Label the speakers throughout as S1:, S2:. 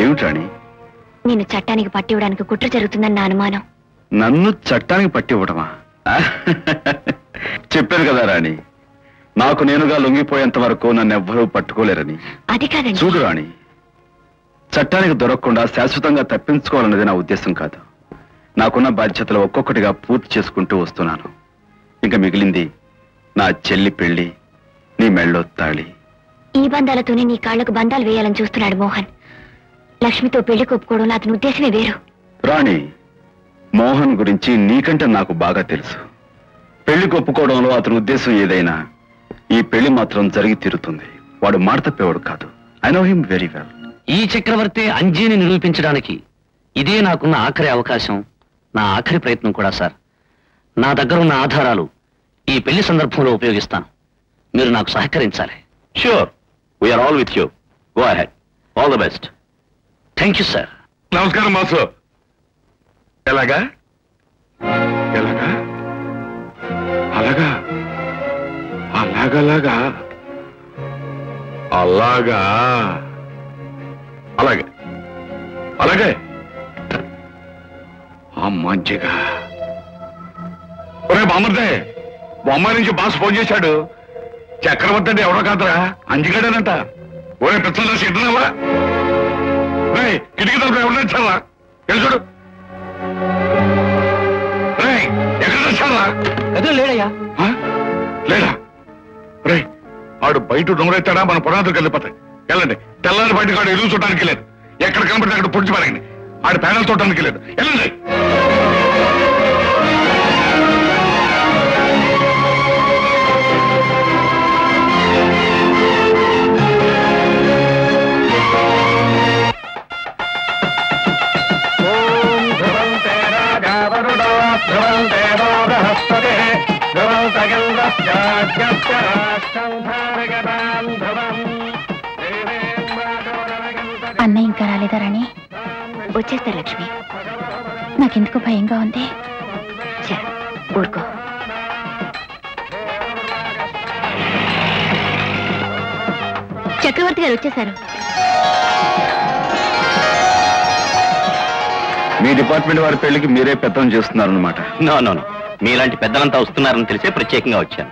S1: ఏమిటి రాణి?
S2: నేను చట్టానికి పట్టివ్వడానికి కుట్ర జరుగుతుందని నా అనుమానం.
S1: నన్ను చట్టానికి పట్టివ్వడమా? చెప్పాను కదా రాణి, నాకు నేనుగా లొంగిపోయేంత వరకు నన్ను ఎవ్వరూ పట్టుకోలేరని.
S2: అది కాదండి.
S1: చూడు రాణి, చట్టానికి దొరకకుండా శాశ్వతంగా తప్పించుకోవాలన్నది నా ఉద్దేశం కాదు. నాకున్న బాధ్యతలు ఒక్కొక్కటిగా పూర్తి చేసుకుంటూ వస్తున్నాను. ఇంకా మిగిలింది నా చెల్లి పెళ్లి, నీ మెళ్ళో తాళి.
S2: ఈ బంధాలతోనే నీ కాళ్లకు బంధాలు వేయాలని చూస్తున్నాడు మోహన్. లక్ష్మితో పెళ్లి కొప్పుకోవడంలో అతని ఉద్దేశమే వేరు.
S1: రాణి, మోహన్ గురించి నీకంటే నాకు బాగా తెలుసు. పెళ్లి కొప్పుకోవడంలో అతని ఉద్దేశం ఏదైనా, ఈ పెళ్లి మాత్రం జరిగి తీరుతుంది. వాడు మాట తప్పేవాడు కాదు. I know him very well.
S3: ఈ చక్రవర్తి అంజీని నిరూపించడానికి ఇదే నాకున్న ఆఖరి అవకాశం, నా ఆఖరి ప్రయత్నం కూడా సార్. నా దగ్గర ఉన్న ఆధారాలు ఈ పెళ్లి సందర్భంలో ఉపయోగిస్తాను. మీరు నాకు సహకరించాలి.
S1: Sure, we're all with you. Go ahead. All the best.
S3: Thank you sir.
S4: నమస్కారం బాసు. ఎలాగా ఎలాగా అలాగా అలాగలాగా అలాగా అలాగే అలాగే మంచిగా. ఒరే బామ్మర్దే, బొమ్మాయి నుంచి బాస్ ఫోన్ చేశాడు. చక్రవర్తి అంటే ఎవడో కాదురా, అంజిగాడేనంట. ఒరే పిచ్చలు రాసి ఎట్టున్నావా? రే కిటికీ తలుపు ఎవరు తెచ్చావా? తెలుసుడు. రే ఎక్కడ తెచ్చావా?
S3: లేడయ్యా.
S4: లేడా? రే ఆడు బయట నోరెత్తాడా మన పునాదులు కలిపోతాయి. వెళ్ళండి. తెల్లారి బయట కాడు ఎదురు చూడడానికి లేదు. ఎక్కడ కనబడితే అక్కడ పొడిచి పారండి. ఆడి పేడలు చూడడానికి లేదు. వెళ్ళండి.
S2: అన్న ఇంకా రాలేదా రాణి? వచ్చేస్తా లక్ష్మి. నాకెందుకు భయంగా ఉంది. ఊరుకో. చక్రవర్తి గారు వచ్చేశారు.
S1: మీ డిపార్ట్మెంట్ వారి పెళ్లికి మీరే పెద్దం చేస్తున్నారన్నమాట.
S3: నో నో నో, మీలాంటి పెద్దలంతా వస్తున్నారని తెలిసే ప్రత్యేకంగా వచ్చాను.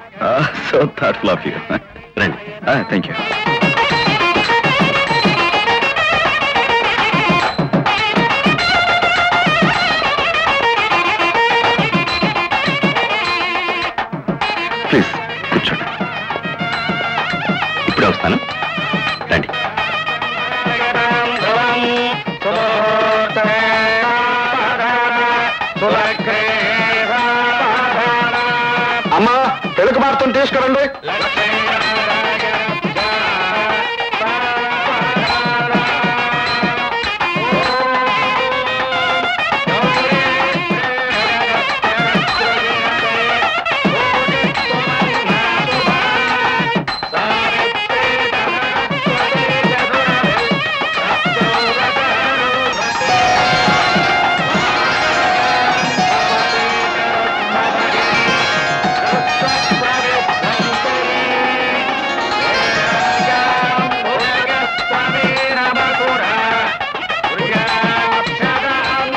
S1: So thoughtful of you.
S3: రండి.
S1: Thank you. ప్లీజ్ కూర్చోండి.
S3: ఇప్పుడే వస్తాను. రండి.
S4: అమ్మా పెళ్లి కుమార్తెను తీసుకురండి.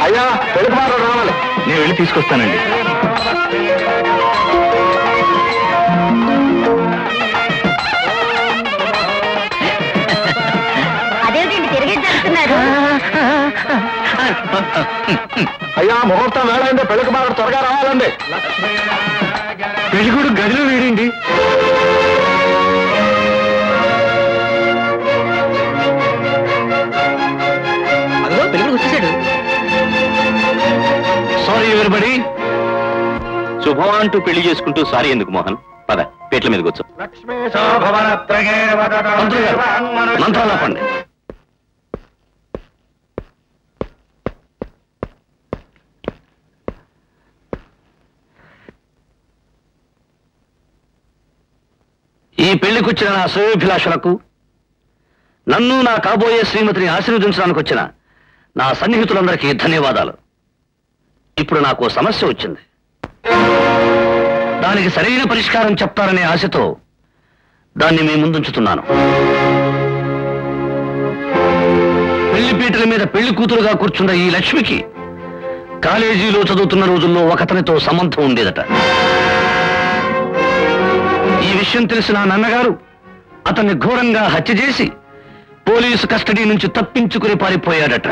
S4: అయ్యా పెళ్లి కుమారుడు రావాలి.
S1: నేను వెళ్ళి తీసుకొస్తానండి.
S2: అదేంటండి తిరిగి జరుగుతున్నారు?
S4: అయ్యా ముహూర్తం వేళైంది. పెళ్లి కుమారుడు త్వరగా రావాలండి.
S1: పెళ్లిగూడు గదిలో వేడండి.
S3: అదిగో పెళ్లికి వచ్చేసాడు. Sorry everybody. శుభం అంటూ పెళ్లి చేసుకుంటూ సారీ ఎందుకు మోహన్? పద పేట్ల మీద కూర్చో. మంత్రాలు ఆపండి. ఈ పెళ్లికొచ్చిన నా శ్రేయోభిలాషులకు, నన్ను నా కాబోయే శ్రీమతిని ఆశీర్వదించడానికి వచ్చిన నా సన్నిహితులందరికీ ధన్యవాదాలు. ఇప్పుడు నాకు సమస్య వచ్చింది. దానికి సరైన పరిష్కారం చెప్తారనే ఆశతో దాన్ని మీ ముందుంచుతున్నాను. పెళ్లి పీటల మీద పెళ్లి కూతురుగా కూర్చున్న ఈ లక్ష్మికి కాలేజీలో చదువుతున్న రోజుల్లో ఒకతనితో సంబంధం ఉండేదట. ఈ విషయం తెలిసిన నాన్నగారు అతన్ని ఘోరంగా హత్య చేసి పోలీసు కస్టడీ నుంచి తప్పించుకుని పారిపోయాడట.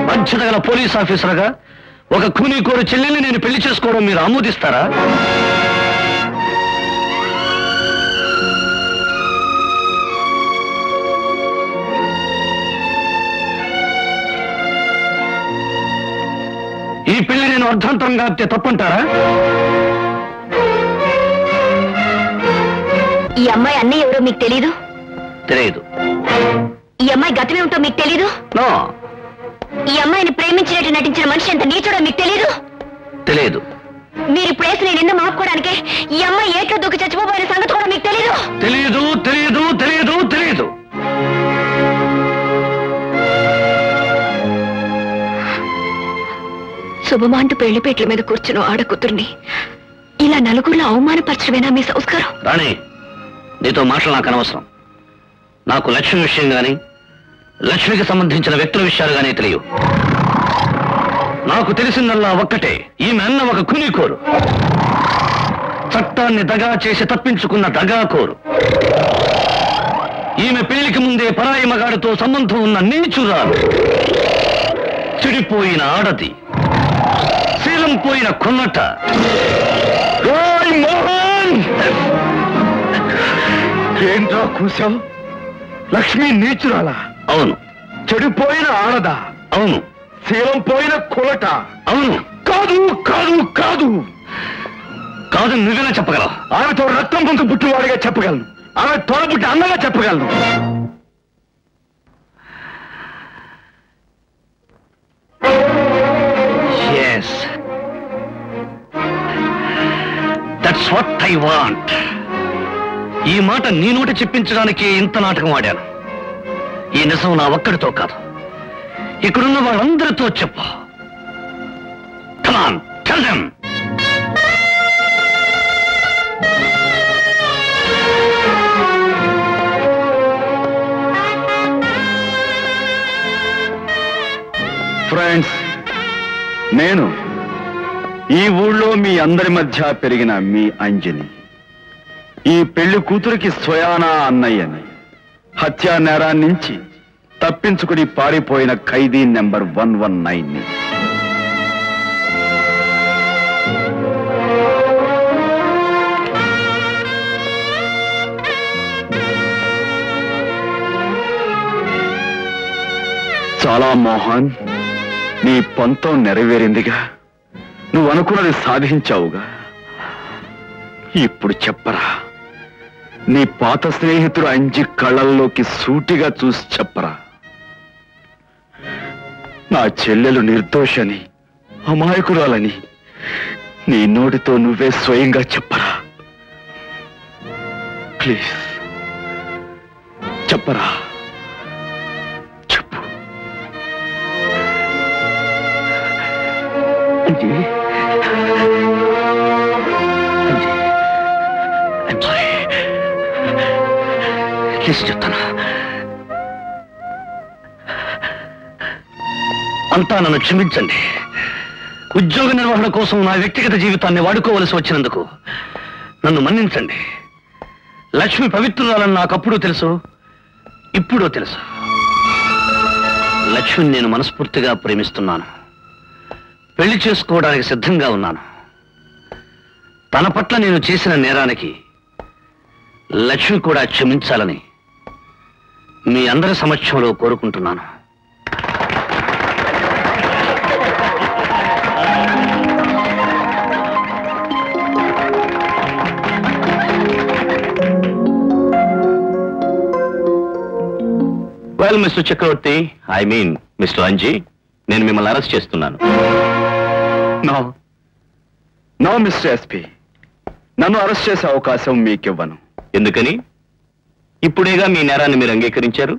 S3: బాధ్యత గల పోలీస్ ఆఫీసర్గా ఒక ఖూనీకోరు చెల్లెల్ని నేను పెళ్లి చేసుకోవడం మీరు ఆమోదిస్తారా? ఈ పెళ్లి నేను అర్ధాంతరంగా ఆపితే తప్పంటారా?
S2: ఈ అమ్మాయి అన్నయ్య ఎవరో మీకు తెలీదు?
S3: తెలియదు.
S2: ఈ అమ్మాయి గతమేమిటో మీకు తెలీదు?
S3: నో.
S2: ఈ అమ్మాయిని ప్రేమించినట్టు నటించిన మనిషి ఎంత నీచుడో మీకు తెలీదు?
S3: తెలియదు.
S2: మీరు ఇప్పుడు వేసిన నిన్న మాపుకోవడానికి ఈ అమ్మాయి ఏట్లో దూకి చచ్చిపోయిన సంగతి కూడా మీకు తెలీదు?
S3: తెలియదు, తెలియదు, తెలియదు, తెలియదు.
S2: శుభమాంటు పెళ్లిపేట్ల మీద కూర్చున్న ఆడకూతుర్ని ఇలా నలుగురిలో అవమానపరచడమేనా మీ సంస్కారం?
S3: రాణి, నీతో మాటలు నాకు అనవసరం. నాకు లక్ష్మి విషయం గాని లక్ష్మికి సంబంధించిన వ్యక్తుల విషయాలు గానీ తెలియవు. నాకు తెలిసిందల్లా ఒక్కటే, ఈమె అన్న ఒక ఖూనీకోరు, చట్టాన్ని దగా చేసి తప్పించుకున్న దగాకోరు. ఈమె పెళ్లికి ముందే పరాయి మగాడితో సంబంధం ఉన్న నీచురాలు, చెడిపోయిన ఆడది, శీలం పోయిన కొన్నట. మోహన్,
S1: ఏంట్రా కూసావు? లక్ష్మి నీచురాలా?
S3: అవును.
S1: చెడిపోయిన ఆడదా?
S3: అవును.
S1: శీలం పోయిన కొలట?
S3: అవును.
S1: కాదు కాదు కాదు
S3: కాదు, నువ్వేనా చెప్పగలవు?
S1: ఆమెతో రక్తం పొందు పుట్టివాడిగా చెప్పగలను, ఆమె తోడబుట్టి అన్నగా చెప్పగలను.
S3: Yes, that's what I want. ఈ మాట నీ నోట చెప్పించడానికి ఇంత నాటకం ఆడాను. ఈ నిజం నా ఒక్కడితో కాదు, ఇక్కడున్న వాళ్ళందరితో చెప్పు. Come on, tell them.
S1: Friends, నేను ఈ ఊళ్ళో మీ అందరి మధ్య పెరిగిన మీ అంజని, ఈ పెళ్లి కూతురికి స్వయానా అన్నయ్యని, హత్యా నేరాన్నించి తప్పించుకుని పారిపోయిన ఖైదీ నెంబర్ 119ని. చాలా మోహన్, నీ పంతం నెరవేరిందిగా, నువ్వు అనుకున్నది సాధించావుగా. ఇప్పుడు చెప్పరా, నీ పాత స్నేహితుడు అంజి కళ్ళల్లోకి సూటిగా చూసి చెప్పరా, నా చెల్లెలు నిర్దోషని, అమాయకురాలని నీ నోటితో నువ్వే స్వయంగా చెప్పరా. ప్లీజ్ చెప్పరా, చెప్పు.
S3: Anji, I'm sorry. ప్లీజ్ చెప్తాను. అంతా నన్ను క్షమించండి. ఉద్యోగ నిర్వహణ కోసం నా వ్యక్తిగత జీవితాన్ని వాడుకోవలసి వచ్చినందుకు నన్ను మన్నించండి. లక్ష్మి పవిత్రురాలని నాకప్పుడు తెలుసు, ఇప్పుడు తెలుసు. లక్ష్మిని నేను మనస్ఫూర్తిగా ప్రేమిస్తున్నాను, పెళ్లి చేసుకోవడానికి సిద్ధంగా ఉన్నాను. తన పట్ల నేను చేసిన నేరానికి లక్ష్మి కూడా క్షమించాలని మీ అందరి సమక్షంలో కోరుకుంటున్నాను.
S5: Well mister Chakravarthy, I mean mister Anji, నేను మిమ్మల్ని అరెస్ట్ చేస్తున్నాను.
S1: నో మిస్టర్ ఎస్పీ, నన్ను అరెస్ట్ చేసే అవకాశం మీకివ్వను.
S5: ఎందుకని? ఇప్పుడేగా మీ నేరాన్ని మీరు అంగీకరించారు.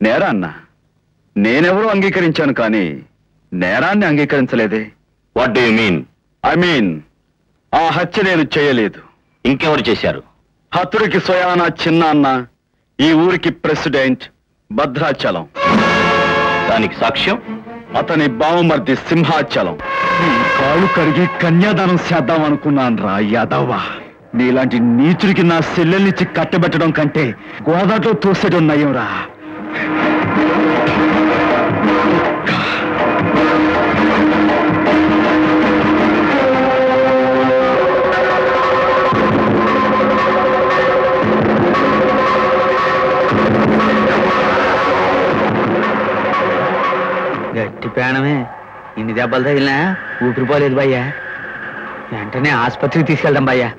S1: నేరాన్నా? నేనెవరూ అంగీకరించాను, కానీ నేరాన్ని అంగీకరించలేదే.
S5: What do you mean?
S1: I mean, ఆ హత్య నేను చేయలేదు.
S5: ఇంకెవరు చేశారు?
S1: హతుడికి స్వయానా చిన్న అన్న, ఈ ఊరికి ప్రెసిడెంట్ భద్రాచలం,
S5: దానికి సాక్ష్యం
S1: అతని బావమర్ది సింహాచలం. కాళ్ళు కడిగి కన్యాదానం చేద్దాం అనుకున్నాను రా యాదవ్వా. నీలాంటి నీచుడికి నా సెల్లెల్నిచ్చి కట్టబెట్టడం కంటే గోదాట్లో తోసేయడం నయం రా.
S6: గట్టి ప్రాణమే, ఇన్ని దెబ్బలు తగిలినా ఊపిరిపోలేదు భయ్యా. వెంటనే ఆసుపత్రికి తీసుకెళ్దాం భయ్యా.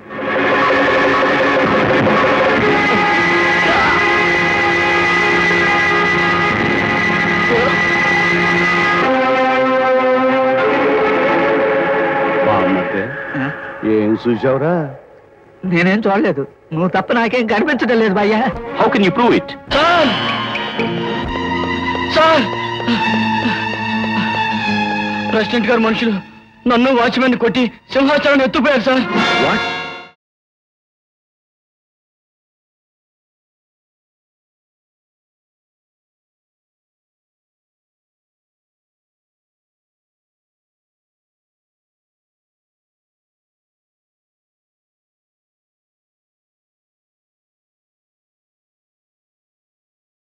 S1: ఏం చూసావురా?
S6: నేనేం చూడలేదు, నువ్వు తప్ప నాకేం కనిపించడం లేదు భయ్యా.
S5: How can you prove it?
S6: Sir, president గారు మనుషులు నన్ను వాచ్మెన్ కొట్టి సింహాచలం ఎత్తుపోయారు సార్.
S1: వాట్?